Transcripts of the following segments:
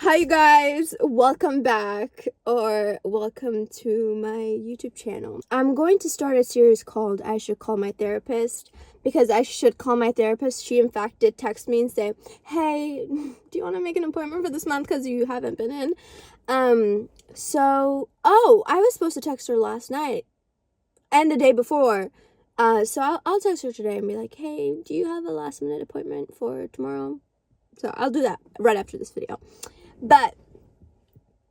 Hi you guys, welcome back or welcome to my YouTube channel. I'm going to start a series called I Should Call My Therapist because I should call my therapist. She in fact did text me and say, hey, do you want to make an appointment for this month because you haven't been in? I was supposed to text her last night and the day before. So I'll text her today and be like, hey, do you have a last minute appointment for tomorrow? So I'll do that right after this video. But,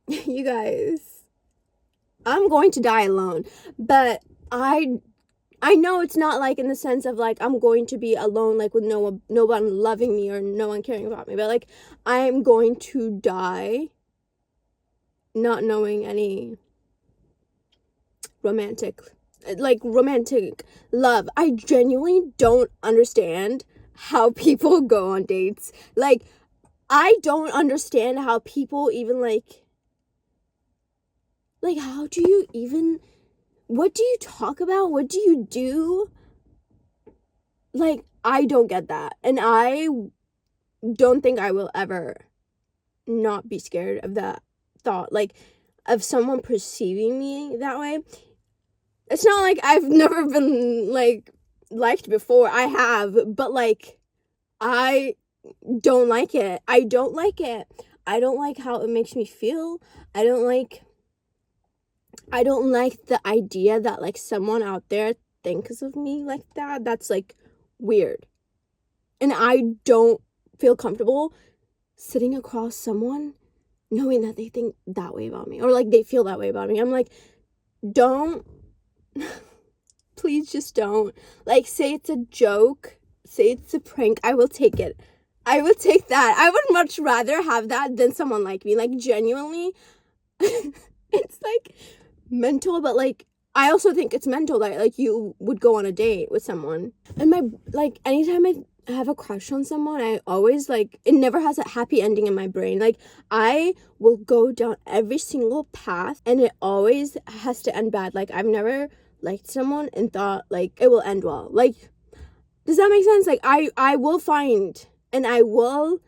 you guys, I'm going to die alone. But I know it's not like in the sense of like I'm going to be alone, like with no one loving me or no one caring about me. But like I'm going to die not knowing any romantic love. I genuinely don't understand how people go on dates. Like, I don't understand how people even like how do you even, what do you talk about? What do you do? Like, I don't get that. And I don't think I will ever not be scared of that thought, like of someone perceiving me that way. It's not like I've never been like liked before. I have, but like I don't like it. I don't like it. I don't like how it makes me feel. I don't like the idea that like someone out there thinks of me like that. That's like weird. And I don't feel comfortable sitting across someone knowing that they think that way about me or like they feel that way about me. I'm like, don't. Please just don't. Like, say it's a joke, say it's a prank, I will take it. I would take that. I would much rather have that than someone like me. Like, genuinely, it's like mental, but like I also think it's mental that like you would go on a date with someone. And like anytime I have a crush on someone, I always like, it never has a happy ending in my brain. Like, I will go down every single path and it always has to end bad. Like, I've never liked someone and thought like it will end well. Like, does that make sense? Like, I will find and I will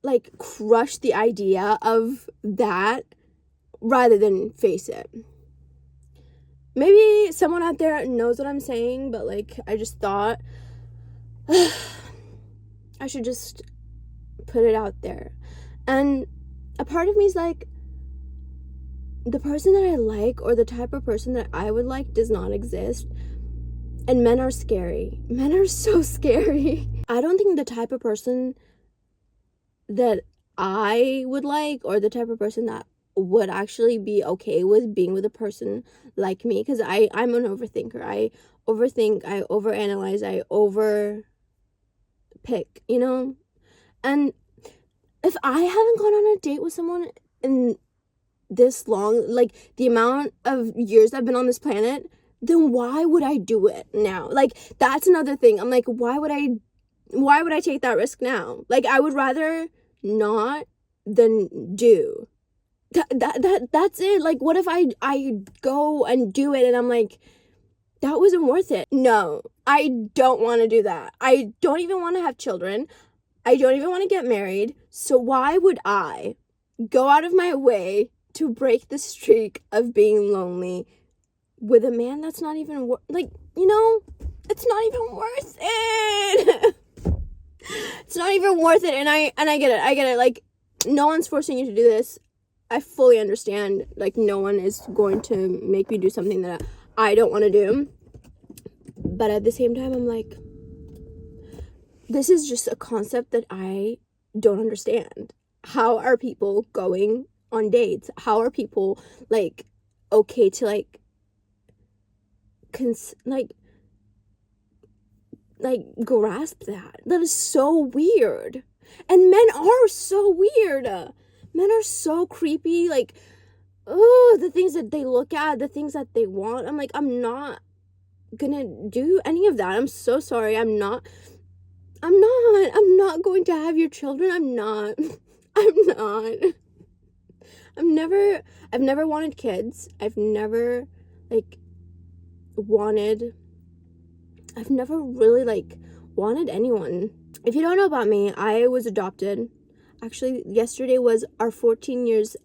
like crush the idea of that rather than face it. Maybe someone out there knows what I'm saying, but like I just thought I should just put it out there. And a part of me is like, the person that I like or the type of person that I would like does not exist. And men are scary. Men are so scary. I don't think the type of person that I would like or the type of person that would actually be okay with being with a person like me, because I'm an overthinker. I overthink, I overanalyze, I overpick, you know? And if I haven't gone on a date with someone in this long, like the amount of years I've been on this planet, then why would I do it now? Like, that's another thing. I'm like, why would I take that risk now? Like, I would rather not than do. That's it. Like, what if I go and do it and I'm like, that wasn't worth it? No, I don't want to do that. I don't even want to have children. I don't even want to get married. So why would I go out of my way to break the streak of being lonely with a man that's not even like, you know, it's not even worth it. It's not even worth it. And I get it. Like, no one's forcing you to do this. I fully understand. Like, no one is going to make me do something that I don't want to do. But at the same time, I'm like, this is just a concept that I don't understand. How are people going on dates? How are people like okay to like grasp that? That is so weird. And men are so weird. Men are so creepy. Like, oh, the things that they look at, the things that they want. I'm like, I'm not gonna do any of that. I'm so sorry. I'm not going to have your children. I've never wanted kids. I've never really like wanted anyone. If you don't know about me, I was adopted. actually, yesterday was our 14 years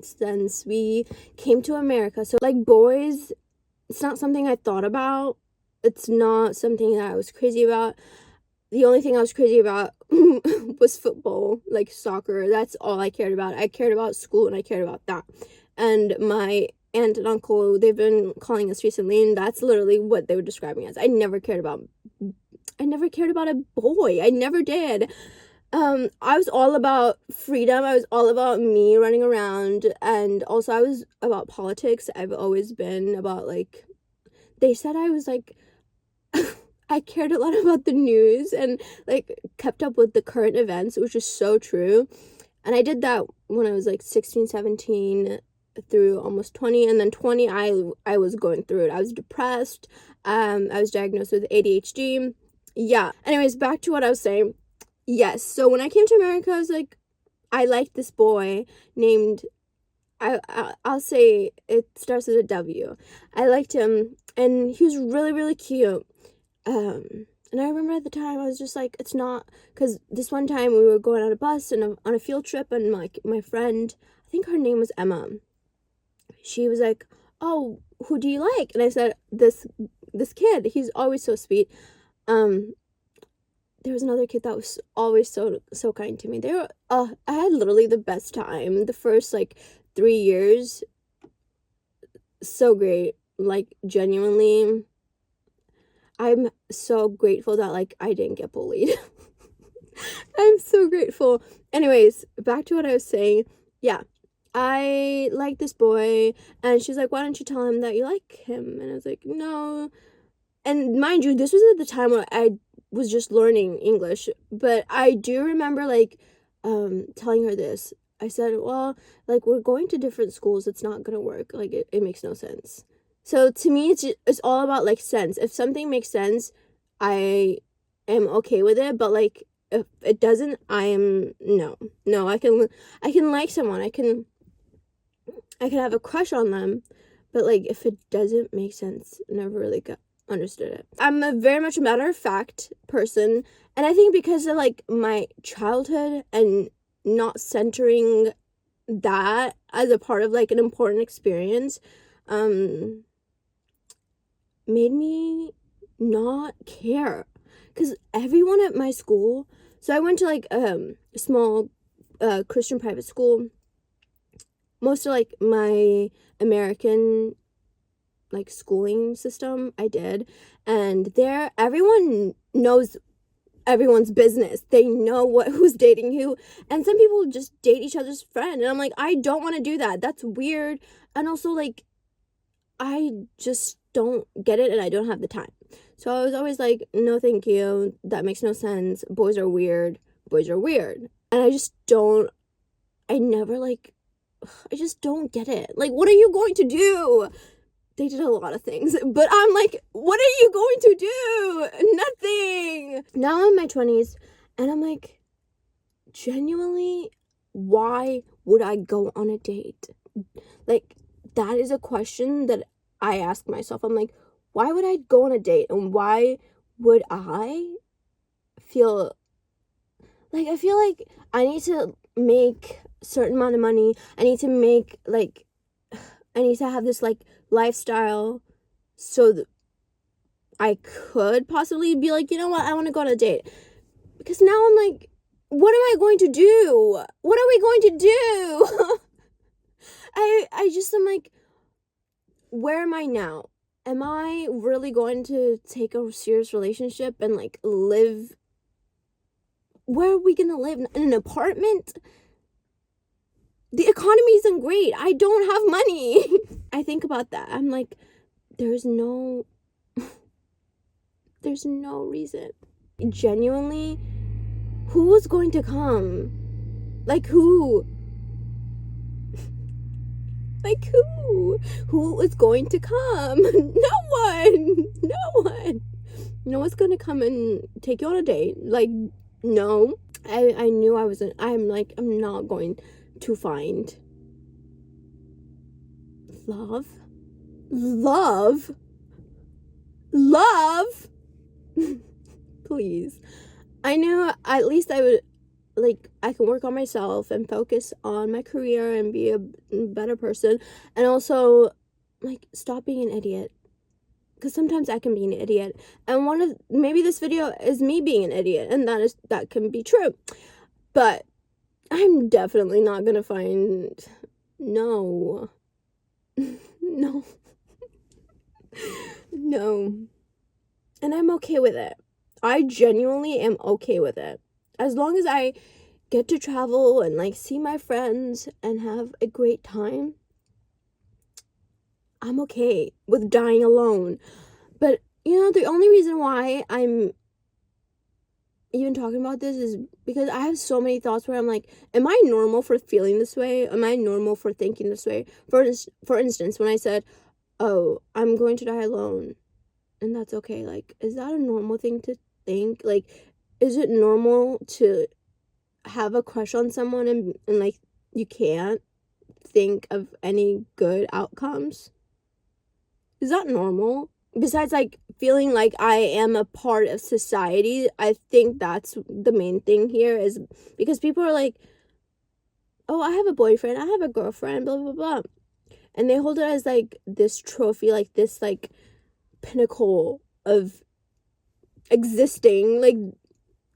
since we came to America. So, like, boys, it's not something I thought about. It's not something that I was crazy about. The only thing I was crazy about was football, like soccer. That's all I cared about. I cared about school and I cared about that. And my aunt and uncle, they've been calling us recently, and that's literally what they were describing as. I never cared about a boy. I never did. I was all about freedom. I was all about me running around, and also I was about politics. I've always been about, like, they said I was like I cared a lot about the news and, like, kept up with the current events, which is so true. And I did that when I was like 16, 17 through almost 20, and then 20 I was going through it. I was depressed. I was diagnosed with ADHD. Yeah. Anyways, back to what I was saying. Yes. So when I came to America, I was like, I liked this boy named, I'll say it starts with a W. I liked him, and he was really, really cute. And I remember at the time I was just like, it's not, because this one time we were going on a bus and on a field trip, and like my friend, I think her name was Emma, she was like, oh, who do you like? And I said, this kid, he's always so sweet. There was another kid that was always so kind to me. I had literally the best time. The first like 3 years, so great. Like, genuinely, I'm so grateful that, like, I didn't get bullied. I'm so grateful. Anyways, back to what I was saying. Yeah, I like this boy, and she's like, why don't you tell him that you like him? And I was like, no. And mind you, this was at the time when I was just learning English, but I do remember, like, telling her this. I said, well, like, we're going to different schools. It's not gonna work. Like, it makes no sense. So to me, it's all about, like, sense. If something makes sense, I am okay with it. But, like, if it doesn't, I am no. I can like someone. I can have a crush on them, but, like, if it doesn't make sense, never really understood it. I'm a very much matter of fact person, and I think because of, like, my childhood and not centering that as a part of, like, an important experience, made me not care. Because everyone at my school, so I went to, like, a small Christian private school. Most of, like, my American, like, schooling system I did, and there everyone knows everyone's business. They know who's dating who, and some people just date each other's friend, and I'm like, I don't want to do that. That's weird. And also, like, I just don't get it, and I don't have the time. So I was always like, no thank you, that makes no sense. Boys are weird. And I just don't get it. Like, what are you going to do? They did a lot of things, but I'm like, what are you going to do? Nothing. Now I'm in my 20s, and I'm like, genuinely, why would I go on a date? Like, that is a question that I ask myself. I'm like, why would I go on a date? And why would I feel like, I feel like I need to make a certain amount of money. I need to make, like, I need to have this, like, lifestyle so that I could possibly be like, you know what, I want to go on a date. Because now I'm like, what am I going to do? What are we going to do? I'm like, where am I now? Am I really going to take a serious relationship and, like, live? Where are we gonna live? In an apartment? The economy isn't great. I don't have money. I think about that. I'm like, there's no reason. Genuinely, who was going to come? Like, who? Like, who? Who is going to come? No one. No one's gonna come and take you on a date. Like, no. I knew I wasn't. I'm like, I'm not going to find love. Please. I knew at least I would like I can work on myself and focus on my career and be a better person, and also like stop being an idiot, because sometimes I can be an idiot, and maybe this video is me being an idiot, and that can be true, but I'm definitely not gonna find no no no, and I'm okay with it. I genuinely am okay with it. As long as I get to travel and like see my friends and have a great time, I'm okay with dying alone. But the only reason why I'm even talking about this is because I have so many thoughts where I'm like, am I normal for feeling this way? Am I normal for thinking this way? For instance, when I said, oh, I'm going to die alone, and that's okay, like, is that a normal thing to think? Like, is it normal to have a crush on someone and like you can't think of any good outcomes? Is that normal? Besides like feeling like I am a part of society, I think that's the main thing here, is because people are like, oh, I have a boyfriend, I have a girlfriend, blah blah blah, and they hold it as like this trophy, like this like pinnacle of existing, like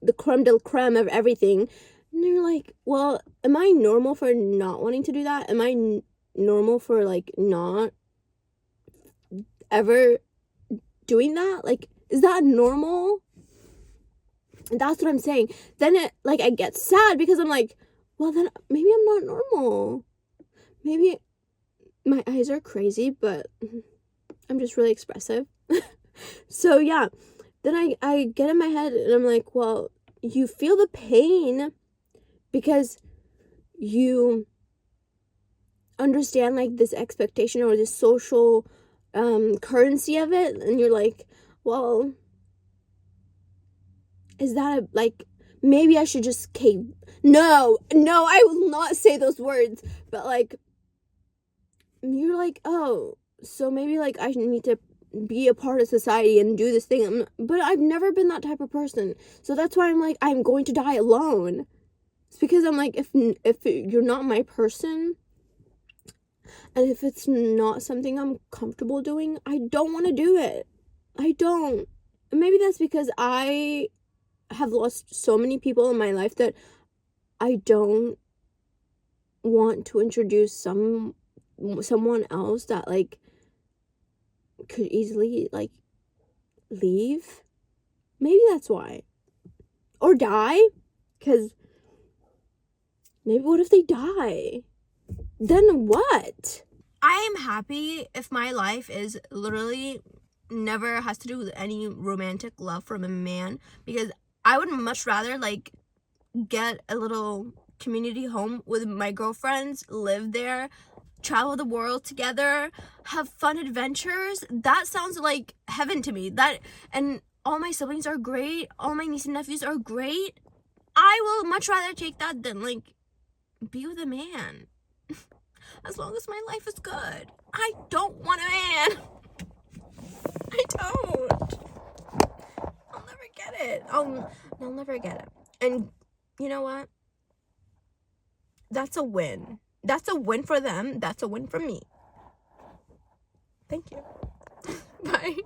the creme de la creme of everything. And they're like, well, am I normal for not wanting to do that? Am I normal for like not ever doing that? Like, is that normal? And that's what I'm saying. Then I get sad because I'm like, well, then maybe I'm not normal. Maybe my eyes are crazy, but I'm just really expressive. So yeah, then I get in my head and I'm like, well, you feel the pain because you understand like this expectation or this social currency of it, and you're like, well, is that like, maybe I should just cave. No, I will not say those words, but like, you're like, oh, so maybe like I need to be a part of society and do this thing. But I've never been that type of person, so that's why I'm like, I'm going to die alone. It's because I'm like, if you're not my person, and if it's not something I'm comfortable doing, I don't want to do it. I don't. And maybe that's because I have lost so many people in my life that I don't want to introduce someone else that like could easily like leave. Maybe that's why. Or die, because maybe what if they die? Then what? I am happy if my life is literally never has to do with any romantic love from a man, because I would much rather like get a little community home with my girlfriends, live there, travel the world together, have fun adventures. That sounds like heaven to me. And all my siblings are great, all my nieces and nephews are great. I will much rather take that than like be with a man. As long as my life is good. I don't want a man. I don't. I'll never get it. I'll never get it. And you know what? That's a win. That's a win for them. That's a win for me. Thank you. Bye.